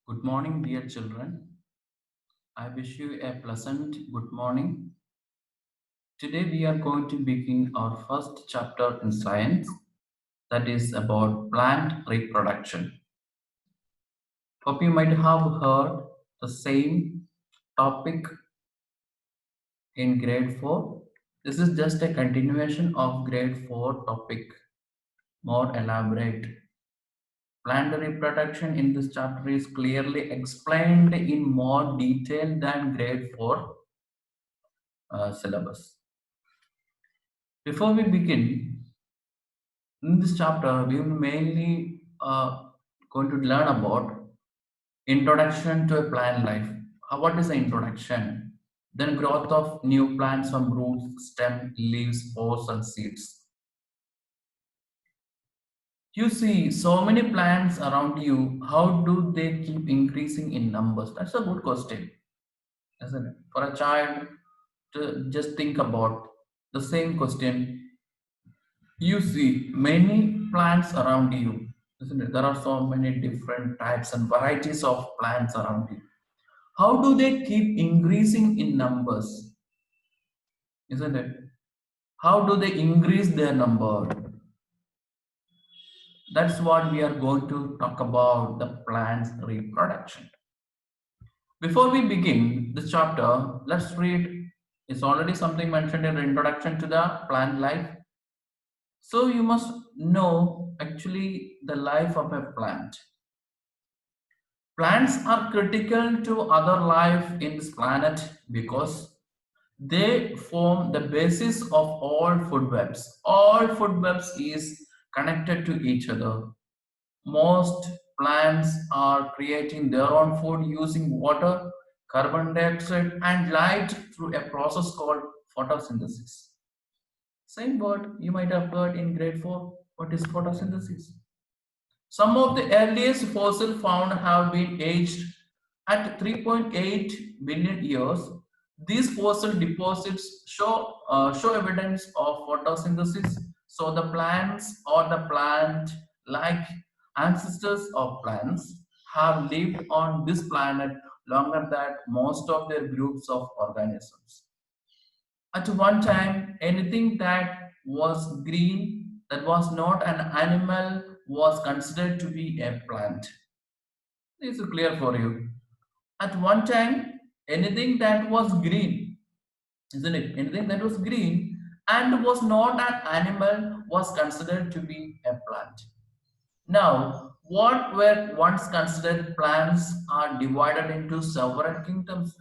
Good morning, dear children. I wish you a pleasant good morning. Today, we are going to begin our first chapter in science that is about plant reproduction. Hope you might have heard the same topic in grade 4. This is just a continuation of grade 4 topic, more elaborate. Plant reproduction in this chapter is clearly explained in more detail than grade 4 syllabus. Before we begin, in this chapter, we will mainly going to learn about introduction to a plant life. What is the introduction? Then growth of new plants from roots, stem, leaves, spores, and seeds. You see so many plants around you. How do they keep increasing in numbers? That's a good question, isn't it? For a child to just think about the same question. You see many plants around you, isn't it? There are so many different types and varieties of plants around you. How do they keep increasing in numbers, isn't it? How do they increase their number? That's what we are going to talk about the plant's reproduction. Before we begin this chapter, let's read. It's already something mentioned in the introduction to the plant life. So you must know actually the life of a plant. Plants are critical to other life in this planet because they form the basis of all food webs. All food webs is connected to each other. Most plants are creating their own food using water, carbon dioxide, and light through a process called photosynthesis. Same word you might have heard in grade 4. What is photosynthesis? Some of the earliest fossils found have been aged at 3.8 billion years. These fossil deposits show evidence of photosynthesis. So the plants or the plant-like ancestors of plants have lived on this planet longer than most of their groups of organisms. At one time, anything that was green, that was not an animal, was considered to be a plant. This is clear for you. At one time, anything that was green, isn't it? Anything that was green and was not an animal was considered to be a plant. Now, what were once considered plants are divided into several kingdoms.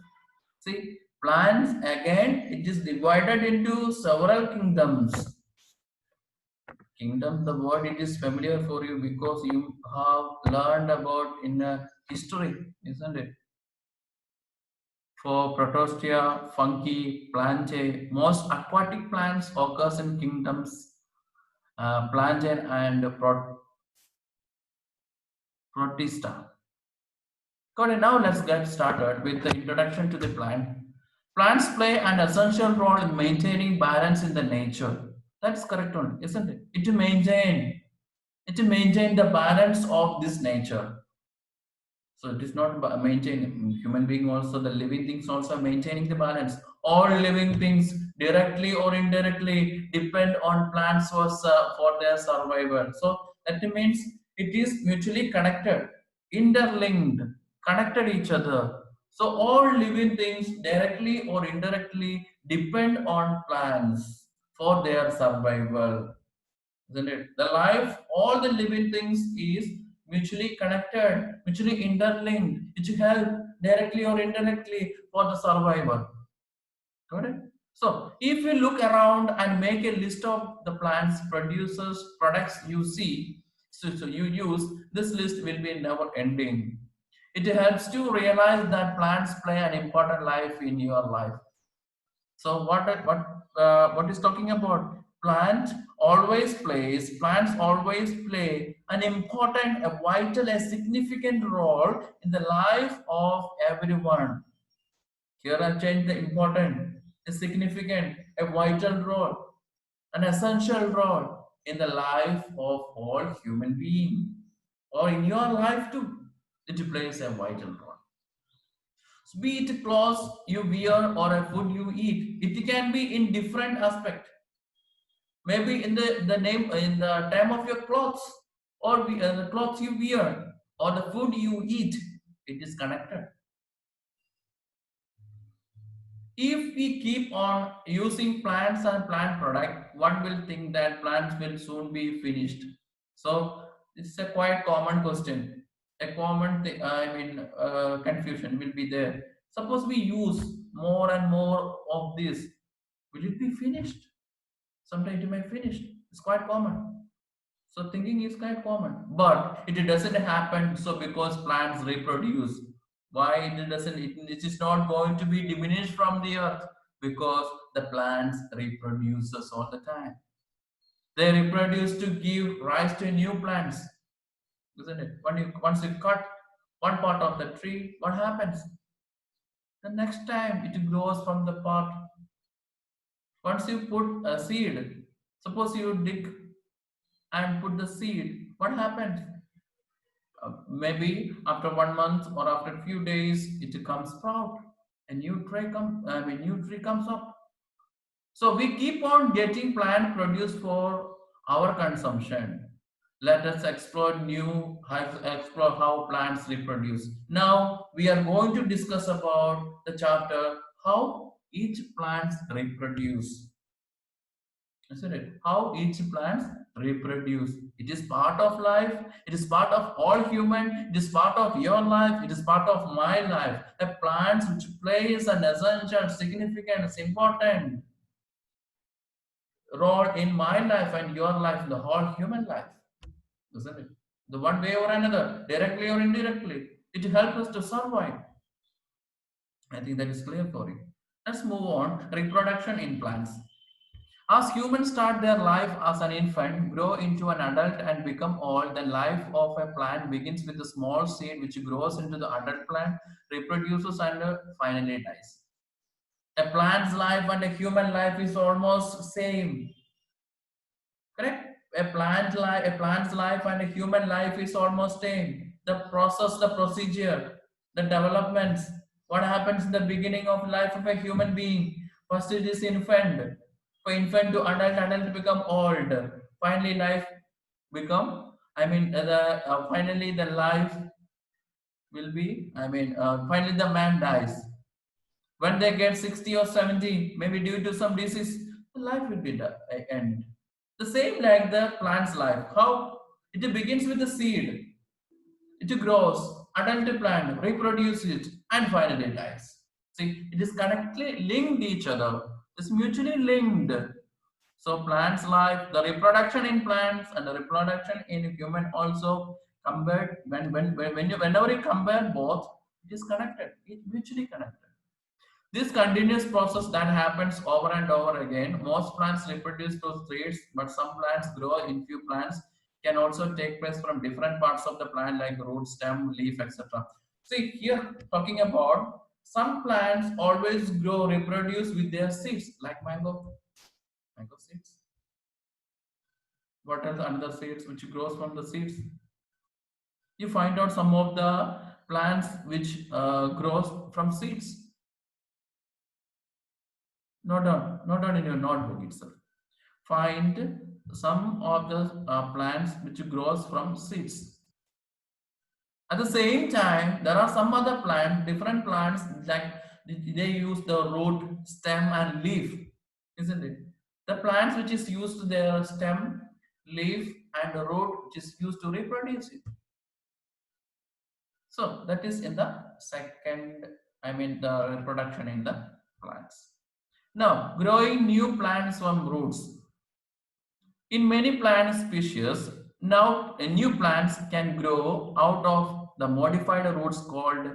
See, plants again, it is divided into several kingdoms. Kingdom, the word it is familiar for you because you have learned about in history, isn't it? For Protostea, fungi, plantae, most aquatic plants occurs in kingdoms plantae and protista. Okay, now let's get started with the introduction to the plant. Plants play an essential role in maintaining balance in the nature. That's correct one, isn't it? It to maintain the balance of this nature. So it is not maintaining human being also the living things also maintaining the balance. All living things directly or indirectly depend on plants for their survival. So that means it is mutually connected, interlinked, connected each other. So all living things directly or indirectly depend on plants for their survival, isn't it? The life, all the living things is mutually connected, mutually interlinked, which help directly or indirectly for the survival. Got it? So if you look around and make a list of the plants, producers, products you see, so you use, this list will be never ending. It helps to realize that plants play an important life in your life. So what is talking about? Plants always play an important, a vital, a significant role in the life of everyone. Here I've changed the important, a significant, a vital role, an essential role in the life of all human beings or in your life too. It plays a vital role. So be it clothes you wear or a food you eat, it can be in different aspect. Maybe in the name in the time of your clothes, or the clothes you wear, or the food you eat, it is connected. If we keep on using plants and plant product, one will think that plants will soon be finished. So it's a quite common question. A common confusion will be there. Suppose we use more and more of this, will it be finished? Sometimes it may finish. It's quite common. So thinking is quite common, but it doesn't happen. So because plants reproduce, why it doesn't? It is not going to be diminished from the earth because the plants reproduces all the time. They reproduce to give rise to new plants, isn't it? Once you cut one part of the tree, what happens? The next time it grows from the part. Once you put a seed, suppose you dig and put the seed, what happens? Maybe after 1 month or after a few days it comes sprout, a new tree comes up. So we keep on getting plant produce for our consumption. Let us explore how plants reproduce. Now we are going to discuss about the chapter how each plants reproduce, isn't it? How each plants reproduce. It is part of life. It is part of all human. It is part of your life. It is part of my life. A plants which plays an essential, significant, important role in my life and your life, the whole human life, isn't it? The one way or another, directly or indirectly, it helps us to survive. I think that is clear for you. Let's move on. Reproduction in plants. As humans start their life as an infant, grow into an adult, and become old, the life of a plant begins with a small seed which grows into the adult plant, reproduces, and finally dies. A plant's life and a human life is almost same. Correct? A plant's life and a human life is almost same. The process, the procedure, the developments, what happens in the beginning of life of a human being. First it is infant. For infant to adult, adult to become old. Finally life become, finally the life will be, finally the man dies. When they get 60 or 70, maybe due to some disease, the life will be the end. The same like the plant's life. How it begins with the seed, it grows, adult plant, reproduces it, and finally dies. See, it is connectly linked each other. It's mutually linked. So plants life, the reproduction in plants and the reproduction in human also compared whenever you compare both, it is connected. It mutually connected. This continuous process that happens over and over again. Most plants reproduce through seeds, but some plants grow in few plants can also take place from different parts of the plant like root, stem, leaf, etc. See here talking about some plants always grow, reproduce with their seeds like mango seeds. What are the other seeds which grows from the seeds? You find out some of the plants which grows from seeds. Note down in your notebook itself. Find some of the plants which grows from seeds. At the same time, there are some other plants, different plants that they use the root, stem, and leaf, isn't it? The plants which is used their stem, leaf, and the root which is used to reproduce it. So that is in the second, the reproduction in the plants. Now, growing new plants from roots. In many plant species, now new plants can grow out of the modified roots called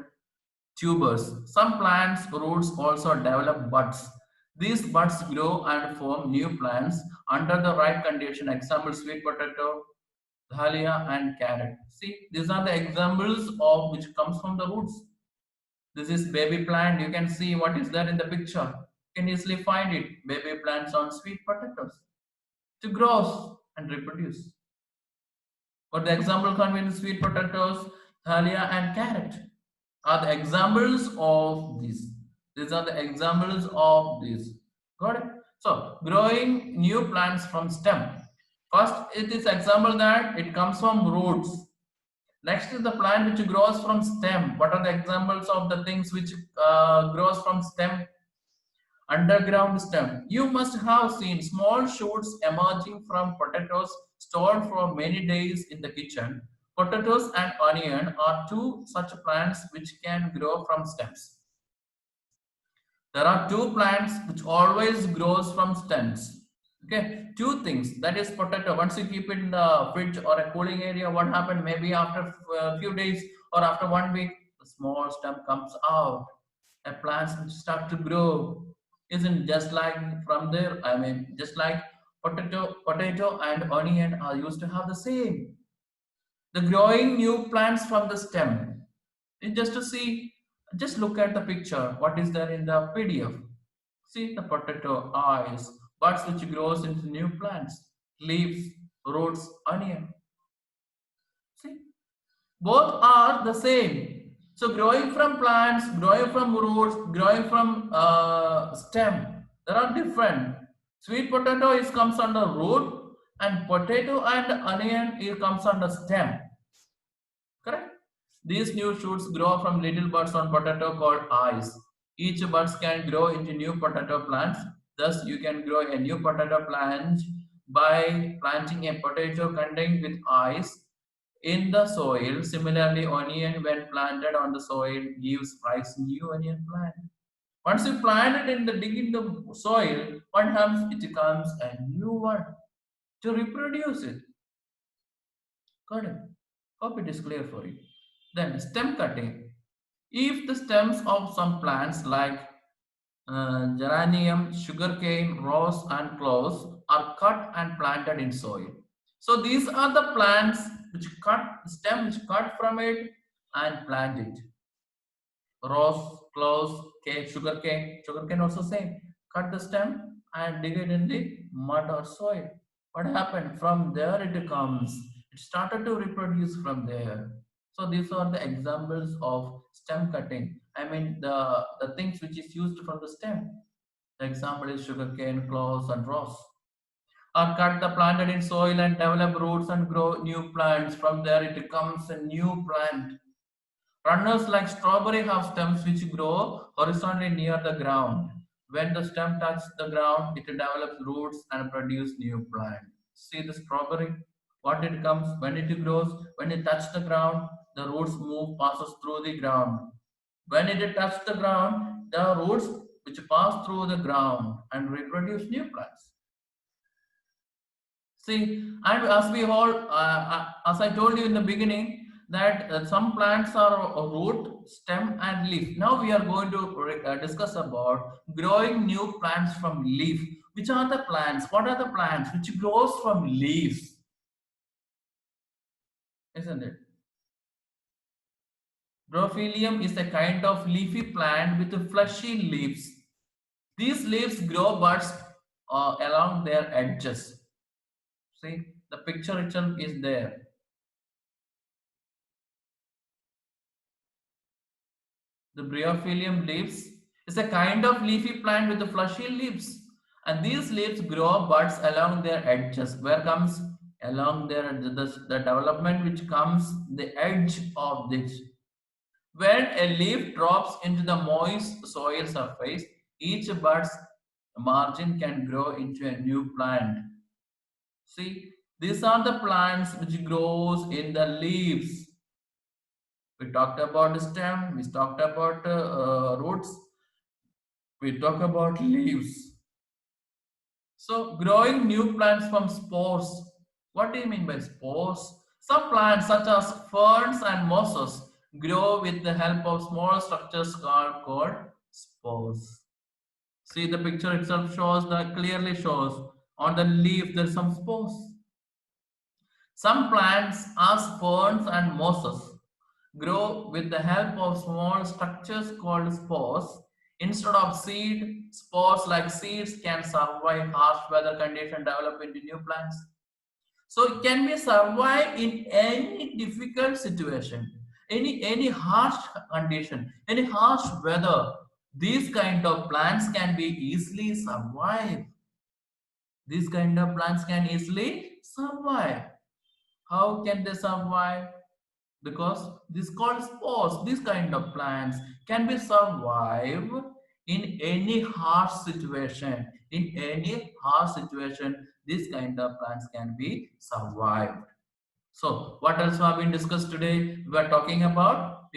tubers. Some plants' roots also develop buds. These buds grow and form new plants under the right condition. Example: sweet potato, dahlia, and carrot. See, these are the examples of which comes from the roots. This is baby plant. You can see what is there in the picture. You can easily find it. Baby plants on sweet potatoes to grow and reproduce. For the example contains sweet potatoes, Thalia and carrot are the examples of this. These are the examples of this. Got it? So, growing new plants from stem. First, it is example that it comes from roots. Next is the plant which grows from stem. What are the examples of the things which grows from stem? Underground stem. You must have seen small shoots emerging from potatoes stored for many days in the kitchen. Potatoes and onion are two such plants which can grow from stems. There are two plants which always grows from stems. Okay, two things. That is potato. Once you keep it in the fridge or a cooling area, what happened? Maybe after a few days or after 1 week, the small stem comes out. A plants which start to grow. Isn't just like from there. I mean, just like potato and onion are used to have the same. The growing new plants from the stem. Just to see, just look at the picture. What is there in the PDF? See the potato, eyes, buds which grows into new plants, leaves, roots, onion. See, both are the same. So growing from plants, growing from roots, growing from stem, there are different. Sweet potato is comes under root, and potato and onion it comes under stem. Correct? These new shoots grow from little buds on potato called eyes. Each buds can grow into new potato plants. Thus, you can grow a new potato plant by planting a potato contained with eyes in the soil. Similarly, onion when planted on the soil gives rise to new onion plant. Once you plant it in the dig in the soil, what happens? It becomes a new one to reproduce it. Got it? Hope it is clear for you. Then stem cutting. If the stems of some plants like geranium, sugarcane, rose, and cloves are cut and planted in soil. So these are the plants which cut stem which cut from it and plant it. Rose, cloves, cane, sugarcane also same. Cut the stem and dig it in the mud or soil. What happened? From there it comes. It started to reproduce from there. So these are the examples of stem cutting. I mean the things which is used from the stem. The example is sugarcane, cloves, and rose. Or cut the planted in soil and develop roots and grow new plants. From there it becomes a new plant. Runners like strawberry have stems which grow horizontally near the ground. When the stem touches the ground, it develops roots and produces new plant. See the strawberry, what it comes when it grows, when it touches the ground, the roots move, passes through the ground. When it touches the ground, the roots which pass through the ground and reproduce new plants. See, and as we all, as I told you in the beginning, that some plants are a root, stem, and leaf. Now we are going to discuss about growing new plants from leaf. Which are the plants? What are the plants which grows from leaves? Isn't it? Brophelium is a kind of leafy plant with fleshy leaves. These leaves grow buds along their edges. See, the picture itself is there. The Bryophyllum leaves is a kind of leafy plant with the fleshy leaves. And these leaves grow buds along their edges. Where comes along their the development which comes the edge of this. When a leaf drops into the moist soil surface, each bud's margin can grow into a new plant. See, these are the plants which grows in the leaves. We talked about the stem, we talked about roots, we talk about leaves. So growing new plants from spores. What do you mean by spores? Some plants such as ferns and mosses grow with the help of small structures called spores. See the picture itself shows that clearly shows on the leaf there are some spores. Some plants as ferns and mosses grow with the help of small structures called spores. Instead of seed, spores like seeds can survive harsh weather conditions, develop into new plants. So it can be survive in any difficult situation. any harsh condition, any harsh weather, these kind of plants can be easily survive. These kind of plants can easily survive. How can they survive? Because this called spores. These kind of plants can be survive in any harsh situation. In any harsh situation, this kind of plants can be survived. So what else have been discussed today? We were talking about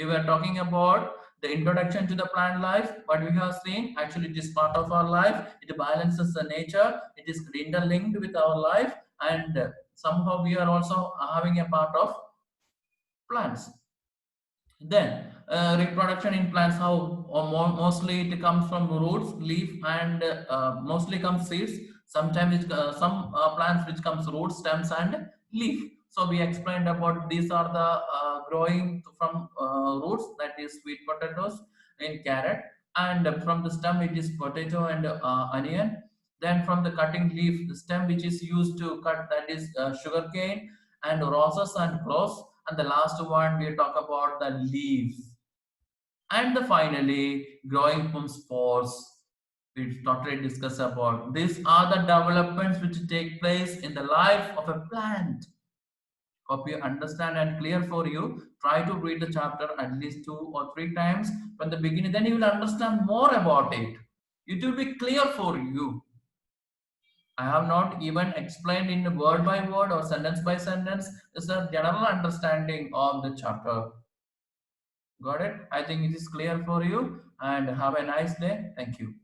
the introduction to the plant life. What we have seen, actually it is part of our life. It balances the nature. It is interlinked with our life, and somehow we are also having a part of plants. Then reproduction in plants, how mostly it comes from roots, leaf, and mostly comes seeds. Sometimes some plants which comes roots, stems, and leaf. So we explained about these are the growing from roots, that is sweet potatoes in carrot, and from the stem it is potato and onion. Then from the cutting leaf, the stem which is used to cut, that is sugar cane and roses and rose. And the last one we talk about the leaves. And the finally growing from spores. We totally discuss about these are the developments which take place in the life of a plant. Hope you understand and clear for you. Try to read the chapter at least 2 or 3 times from the beginning, then you will understand more about it. It will be clear for you. I have not even explained in word by word or sentence by sentence. It's a general understanding of the chapter. Got it? I think it is clear for you, and have a nice day. Thank you.